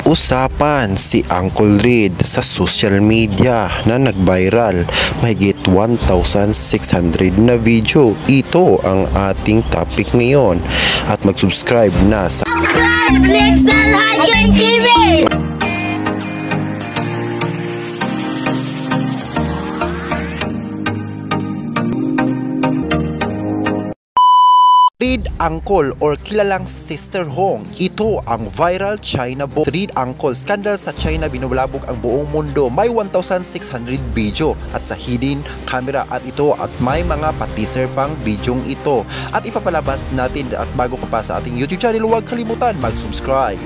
Pinag-usapan si Uncle Reed sa social media na nag-viral. Mahigit 1,600 na video. Ito ang ating topic ngayon. At mag-subscribe na sa Lexan Hiking TV! Reed Uncle or kilalang Sister Hong. Ito ang viral China boy. Reed Uncle scandal sa China, binulabog ang buong mundo. May 1,600 video at sa hidden camera at ito at may mga pa-teaser pang bidyong ito. At ipapalabas natin at bago ka pa sa ating YouTube channel, huwag kalimutan mag-subscribe.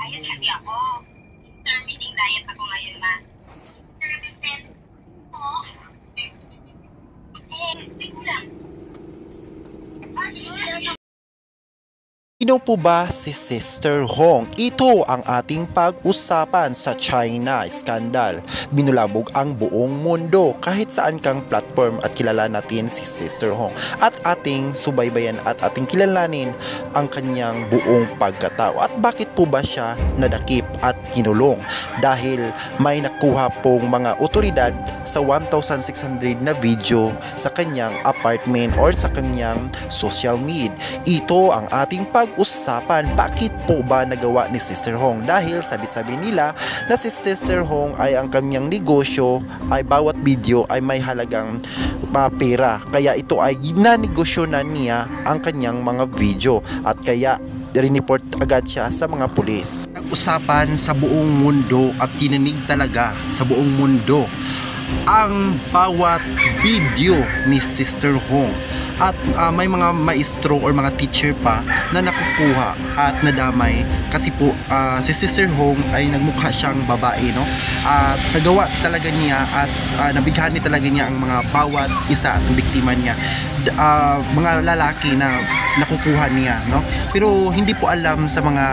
Ayun kasi ako. Intermittent diet ako ngayon, ma. Intermittent? Oo. Tingnan lang. Sino po ba si Sister Hong? Ito ang ating pag-usapan sa China scandal. Binulabog ang buong mundo. Kahit saan kang platform at kilala natin si Sister Hong. At ating subaybayan at ating kilalanin ang kanyang buong pagkatao. At bakit po ba siya nadakip at kinulong? Dahil may nakuha pong mga otoridad sa 1,600 na video sa kanyang apartment or sa kanyang social media. Ito ang ating pag-usapan. Bakit po ba nagawa ni Sister Hong? Dahil sabi-sabi nila na si Sister Hong ay ang kanyang negosyo ay bawat video ay may halagang pera. Kaya ito ay nanegosyo na niya ang kanyang mga video at kaya rineport agad siya sa mga pulis. Nag-usapan sa buong mundo at kininig talaga sa buong mundo ang bawat video ni Sister Hong. At may mga maestro or mga teacher pa na nakukuha at nadamay kasi po si Sister Hong ay nagmukha siyang babae, no? At nagawa talaga niya at nabighani talaga niya ang mga bawat isa at biktima niya, mga lalaki na nakukuha niya, no? Pero hindi po alam sa mga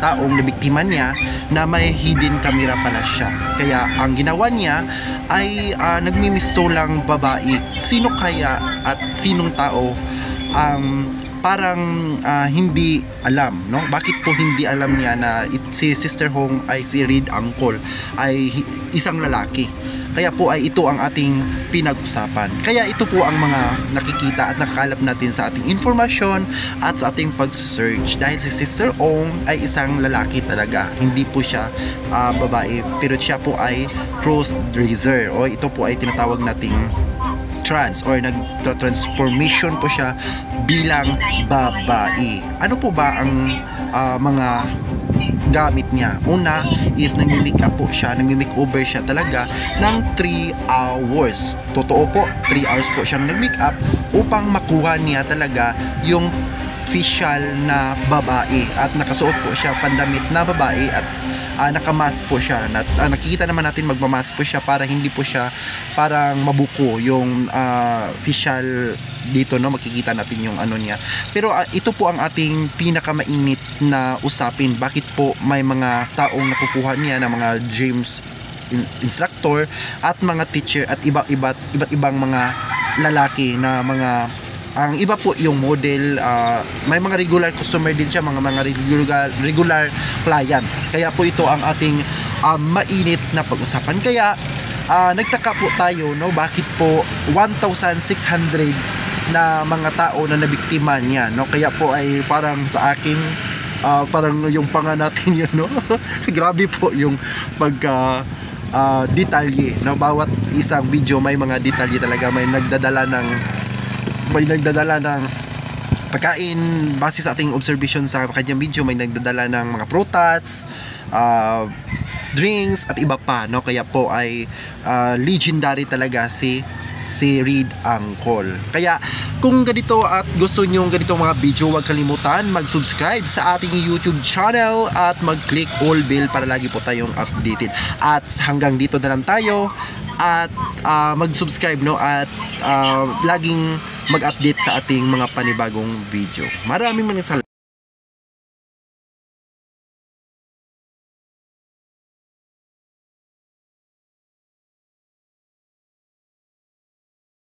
taong nabiktima niya na may hidden camera pala siya. Kaya ang ginawa niya ay nagmimisto lang babae. Sino kaya at sinong tao ang parang hindi alam, no? Bakit po hindi alam niya na si Sister Hong ay si Reed Uncle ay isang lalaki? Kaya po ay ito ang ating pinag-usapan. Kaya ito po ang mga nakikita at nakakalap natin sa ating informasyon at sa ating pag-search. Dahil si Sister Hong ay isang lalaki talaga. Hindi po siya babae. Pero siya po ay cross-dresser. O ito po ay tinatawag nating trans or nag-transformation po siya bilang babae. Ano po ba ang mga gamit niya? Una is nagmi-makeup po siya, nagmi-makeover siya talaga ng 3 hours. Totoo po, 3 hours po siyang nag-makeup upang makuha niya talaga yung official na babae at nakasuot po siya pandamit na babae at nakamask po siya. Nakikita naman natin magmamask po siya para hindi po siya parang mabuko yung official dito, no? Makikita natin yung ano niya. Pero ito po ang ating pinakamainit na usapin. Bakit po may mga taong nakukuha niya na mga gyms instructor at mga teacher at iba't ibang mga lalaki na mga ang iba po yung model, may mga regular customer din siya, mga regular client. Kaya po ito ang ating mainit na pag-usapan. Kaya nagtaka po tayo, no? Bakit po 1,600 na mga tao na nabiktima niya, no? Kaya po ay parang sa akin parang yung panga natin yun, no? Grabe po yung detalye, no? Bawat isang video may mga detalye talaga. May nagdadala ng pagkain base sa ating observation sa kanyang video. May nagdadala ng mga prutas, drinks at iba pa, no? Kaya po ay legendary talaga si si Reed Angkol. Kaya kung ganito at gusto nyo ganitong mga video, huwag kalimutan mag-subscribe sa ating YouTube channel at mag-click all bell para lagi po tayong updated. At hanggang dito na lang tayo at mag-subscribe at laging mag-update sa ating mga panibagong video. Maraming salamat.